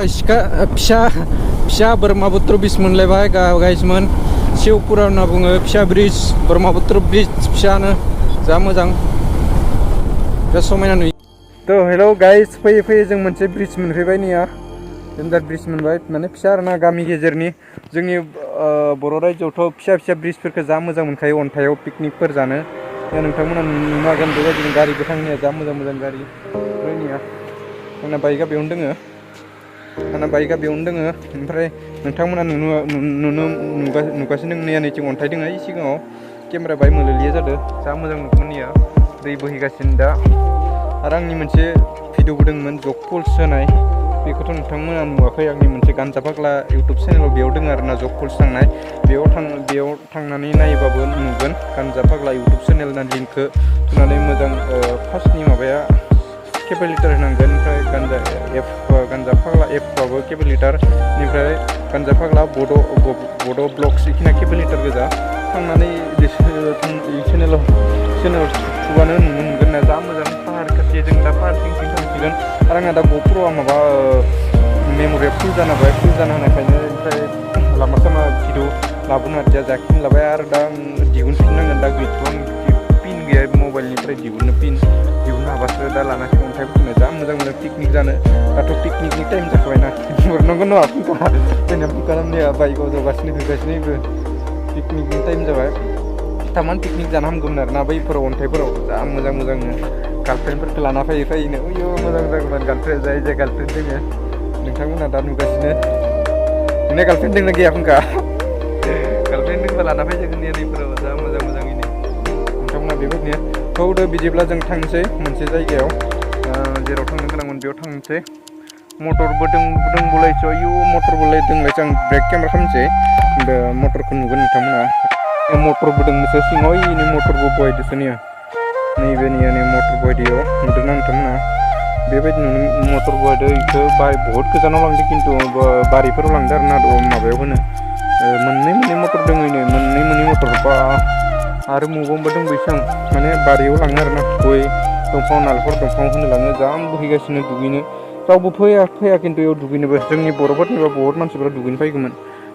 फिसा ब्रह्मपुत्र ब्रिज मोनलायबाय गाइसमोन शिवपुरा होनना बुङो फिसा ब्रिज ब्रह्मपुत्र ब्रिज फिसानो जा मोजां जा समायना नुयो। थ' हेलौ गाइस फैयै फैयै जों मोनसे ब्रिज मोनफैबाय निया जों ब्रिज मोनबाय माने फिसा आरोना गामि गेजेरनि जोंनि बर' रायजोआवथ' फिसा फिसा ब्रिजफोरखौ जा मोजां मोनखायो अन्थाइयाव पिकनिकफोर जानो नोंथांमोना नुनो हागोन बेबायदिनो गारिबो थांनाया जा मोजां मोजां गारि फैनाया आंना बाइकआ बेयावनो दोङो ओमफ्राय नोंथांमोना नुगासिनो नैया नैथिं अन्थाइ दोङो सिगाङाव केमेरा बाहाय मोलेलिया जादों जा मोजां नुगौमोन निया दै बोहैगासिनो दा आरो आंनि मोनसे भिडिअ दंमोन जक फल्स होनाय बेखौथ' नोंथांमोना नुवाखै आंनि मोनसे गानजा फाग्ला इउटुब चेनेलाव बेयाव दङ आरोना जक फल्स थांनाय बेयाव थांनानै नायोबाबो नुगोन गानजा फाग्ला इउटुब चेनेल होनना लिंकखौ थुनानै मोजां फार्स्टनि माबाया केबोल लिटार होनांगोन ओमफ्राय गानजा फाग्ला एपआबो केबोल लिटार बेनिफ्राय गानजा फाग्ला बड' ब्लग्स बेखिना केबोल लिटार गोजा थांनानै चेनेलाव थुबानो नुनो मोनगोन ना जा मोजां पाहाड़ खाथि जों दा पाहाड़ सिं थांसिगोन आरो आंना दा ग'प्र'आ माबा मेम'रिया फुल जाना होनायखायनो ओमफ्राय लामा सामा भिडिअ लाबोनो हादिया जाखिनि लाबाय आरो दा दिहुनफिननांगोन दा गैथ'आ पिन गैया मबाइलनिफ्राय दिहुननो हाबासो दा लानासो अन्थाइफोरखौनो जा मोजां पिकनिक जानो दाथ' पिकनिकनि टाइम जाखाबायना हरनांगौ नङा जोंना खालामनाया बाइकआव जगासिनो पिकनिकनि टाइम जाबाय थारमान पिकनिक जानो हामगौमोन आरोना बैफोराव अन्थाइफोराव जा मोजांनो गार्लफ्रेन्डफोरखौ लाना फैयोनो अयो मोजां जागौमोन गार्लफ्रेन्ड जाय गार्लफ्रेन्ड दोङो नोंथांमोना दा नुगासिनो नोंना गार्लफ्रेन्ड दोंना गैया फुंखा गार्लफ्रेन्ड दोंबा लाना फैजागोन नैफोराव जा मोजाङैनो नोंथांमोना बेबायदिनो थौदो बिदिब्ला जों थांनोसै मोनसे जायगायाव जेराव थांनो गोनांमोन बेयाव थांनोसै मटरबो दंबोलायसो आयु मटरबोलाय दंलायसो आं ब्रेक केमेरा खालामनोसै मटरखौ नुगोन नोंथांमोना मटरबो दंसो सिङाव इनि मटरबो बहायदोसो निया नैबे मटर बहायदियाव नुदोंना नोंथांमोना बेबायदि मटर बहायदो बेखौ बहुत गोजानाव लांदों खिन्थु बारिफोराव लांदों आरो ना माबायाव होनो मोननै मटर दङ मोननै मटर बा आरो मबावबा दंबायसो आं माने बारियाव लाङो आरो ना गय दंफां नालेंखर दंफां होनो लाङो जा बोहैगासिनो दुगैनो रावबो फैया खिन्थु बेयाव दुगैनोबो जोंनि बर'फोरनिबा बहुत मानसिफोरा दुगैनो फैगौमोन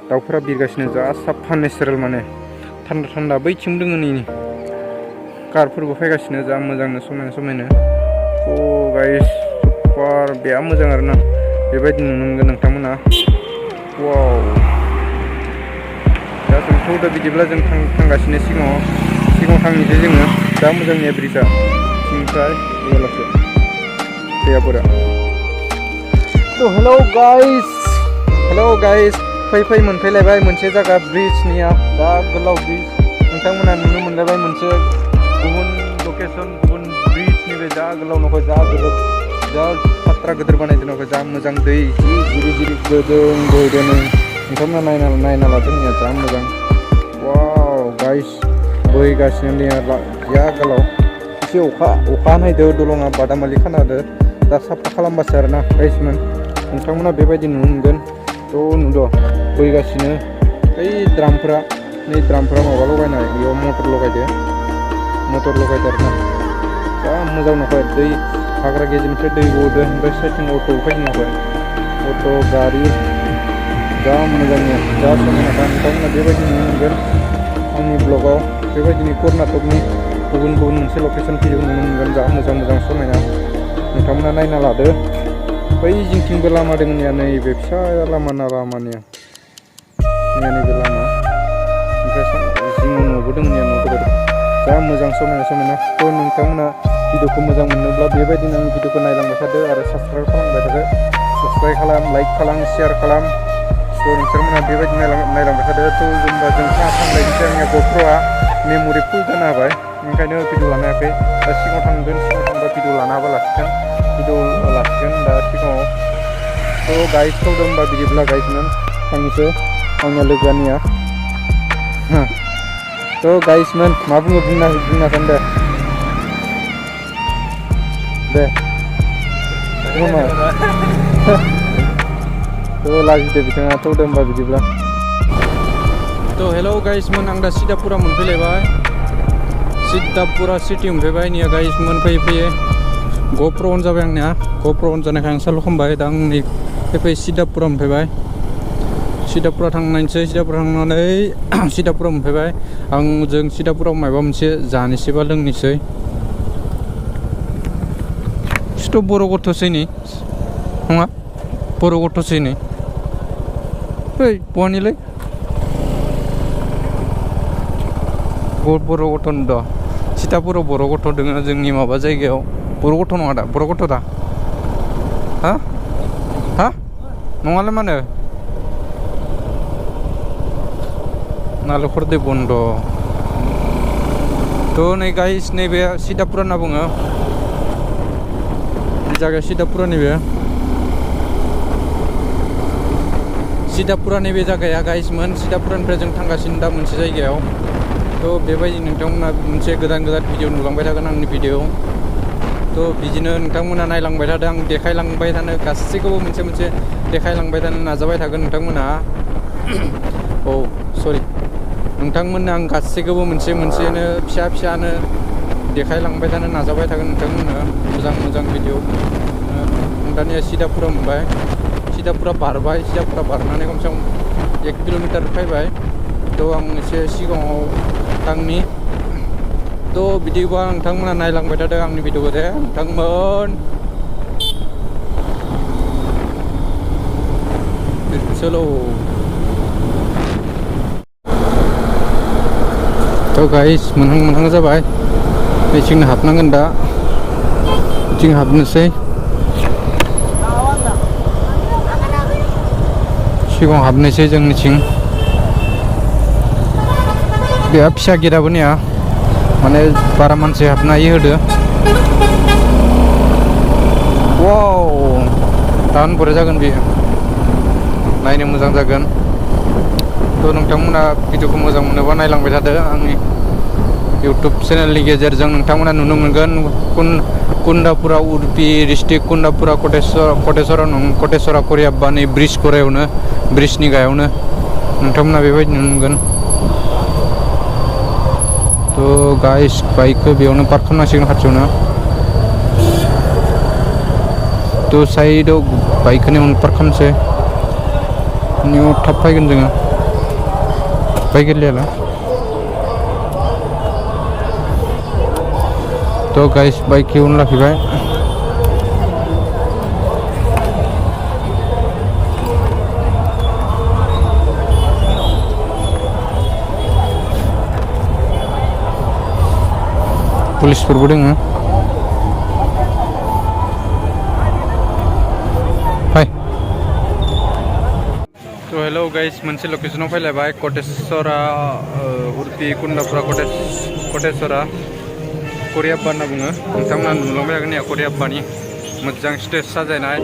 दाउफोरा बिरगासिनो जा साफा नेचारेल माने थान्दा बैथिं दोङो नै कारफोरबो फैगासिनो जा मोजांनो समायना अ गाइस सुपार बेया मोजां आरोना बेबायदि नुनो मोनगोन नोंथांमोना वाव दा जोंथ' दा बिदिब्ला जों थांगासिनो सिगाङाव थांनोसै जोङो जा मोजांनिया ब्रिजआ सिंनिफ्राय बेयावलासे दैयाफोरा थ' हेलौ गाइस फै मोनफैलायबाय मोनसे जायगा ब्रिजनिया जा गोलाव ब्रिज नोंथांमोना नुनो मोनलायबाय मोनसे गुबुन लकेसन गुबुन ब्रिजनि बे जा गोलाव न'खौ जा गिदिर जा फात्रा गिदिर बानायदों न'खौ जा मोजां दै जि जिरि गोजों बोहैदों नोंथांमोना नायना लादों जा मोजां वाव गाइस बोहैगासिनो दैया जा गोलाव एसे अखा हानायदो दलङा बादामालि खानादो दा साफा खालामबासो आरोना गाइसमोन नोंथांमोना बेबायदि नुनो मोनगोन थ' नुदो बोहैगासिनो बै द्रामफोरा माबा लगायनाय बेयाव मटर लगायदो आरोना जा मोजां नुबाय दै हाग्रा गेजेरनिफ्राय दै गदो ओमफ्राय साइथिं अट' फैनांबाय अट' गारि जा मोजांनो जा समायना दा नोंथांमोना बेबायदि नुनो मोनगोन आंनि ब्लगाव बेबायदिनो कर्नाटकनि गुबुन मोनसे लकेसन भिडिअ नुनो मोनगोन जा मोजां समायना नोंथांमोना नायना लादो बै जिंथिंबो लामा दङ नैबे फिसा लामानिया नैबे लामा ओमफ्राय जिङाव न'बो दङ न' गिदिर जा मोजां समायना थ' नोंथांमोना भिडिअखौ मोजां मोनोब्ला बेबायदिनो आं भिडिअखौ नायलांबाय थादो आरो साबस्क्राइब खालामबाय थादो साबस्क्राइब खालाम लाइक खालाम शेयार खालाम थ' नोंथांमोना बेबायदि नायलांबाय थादो थ' जेनेबा जों थांनायनिफ्राय आंनिया ग'प्र'आ मेम'रि फुल जानो हाबाय ओंखायनो भिडिअ लानो हायाखै दा सिगाङाव थांबा भिडिअ लानो हाबा लासिगोन दा सिगाङाव थ' गाइस थौदों होनबा बिदिब्ला गाइसमोन थांनोसै आंनिया लोगोनिया थ' गाइसमोन मा बुंनो सानदों दे थ' लाजिदो बिथाङा थौदों होनबा बिदिब्ला थ' हेलौ गाइसमोन आं दा सिदापुरा मोनफैलायबाय सिदापुरा सिटि मोनफैबाय निया गाइसमोन फैयै ग'प्र' अन जाबाय आंनिया ग'प्र' अन जानायखाय आं सालु खालामबाय दा आं नै फै सिदापुरा मोनफैबाय सिदापुरा थांनायसै सिदापुरा थांनानै सिदापुरा मोनफैबाय आं जों सिदापुराव माबा मोनसे जानोसैबा लोंनोसै सिथ' बर' गथ'सै नै नङा बर' गथ'सै नै फै बहानिलै बर' गथ' द सिदापुराव बर' गथ' दङ जोंनि माबा जायगायाव बर' गथ' नङा दा बर' गथ' दा हा हा नङालै मानो नालेंखर दै बन्द' थ' नै गाइस नैबे सिदापुरा होनना बुङो बे जायगाया सिदापुरा नैबे सिदापुरा नैबे जायगाया गाइसमोन सिदापुरानिफ्राय जों थांगासिनो दा मोनसे जायगायाव थ' बेबायदि नोंथांमोना मोनसे गोदान भिडिअ नुलांबाय थागोन आंनि भिडिअ थ' बिदिनो नोंथांमोना नायलांबाय थादों आं देखायलांबाय थानो गासैखौबो मोनसे मोनसे देखायलांबाय थानो नाजाबाय थागोन नोंथांमोना औ सरि नोंथांमोननो आं गासैखौबो मोनसे मोनसेनो फिसा फिसानो देखायलांबाय थानो नाजाबाय थागोन नोंथांमोननो मोजां मोजां भिडिअ आं दानिया सिदापुरा मोनबाय सिदापुरा बारबाय सिदापुरा बारनानै खमसे खम 1 किल'मिटार फैबाय थ' आं एसे सिगाङाव थांनि थ' बिदिबा नोंथांमोना नायलांबाय थादों आंनि भिडिअखौ दे नोंथांमोन चलो थ' गाइस मोनहां जाबाय बेथिं हाबनांगोन दा बेथिं हाबनोसै सिगाङाव हाबनोसै जोंनिथिं बेहा फिसा गेटआबो नेया माने बारा मानसि हाबनो हायो होदो वाव दान बोरै जागोन बेयो नायनो मोजां जागोन थ' नोंथांमोना भिडिअखौ मोजां मोनोबा नायलांबाय थादो आंनि इउटुब चेनेलनि गेजेरजों नोंथांमोना नुनो मोनगोन कुन्दापुरा उडुपि डिस्ट्रिक्ट कुन्दापुरा कटेसरा करियाब्बानि ब्रिज गरायावनो ब्रिजनि गायावनो नोंथांमोना बेबायदि नुनो मोनगोन थ' गाइस बाइकखौ बेयावनो पार्क खालामनांसिगोन खाथियावनो थ' साइडआव बाइकखौ नेवनो पार्क खालामसै नियाव थाब फैगोन जोङो बाइक गोरलैयाला थ' गाइस बाइक एवनो लाखिबाय पुलिसफोरबो दोङो फाय थ' हेलौ गाइस मोनसे लकेसनाव फैलायबाय कटेसरा उडुपि कुन्दापुरा कटेसरा करियाब्बा होनना बुङो नोंथांमोना नुलांबाय थागोन या करियाब्बानि मोजां स्टेज साजायनाय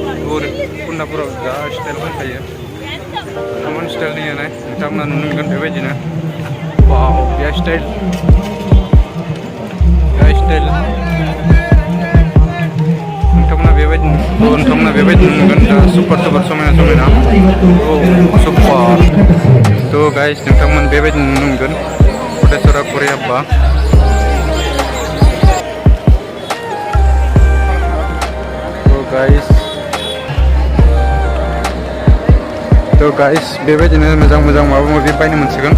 कुन्दापुराव जा स्टाइल फैखायो कमन स्टाइलनि होनाय नोंथांमोना नुनो मोनगोन बेबायदिनो वाव बे स्टाइल नोंथांमोना बेबायदि नुगोन दा सुपार समायना सुपार थ' गाइस नोंथांमोन बेबायदि नुनो मोनगोन कटेसरा करियाब्बा थ' गाइस बेबायदिनो मोजां माबा माबि बायनो मोनसिगोन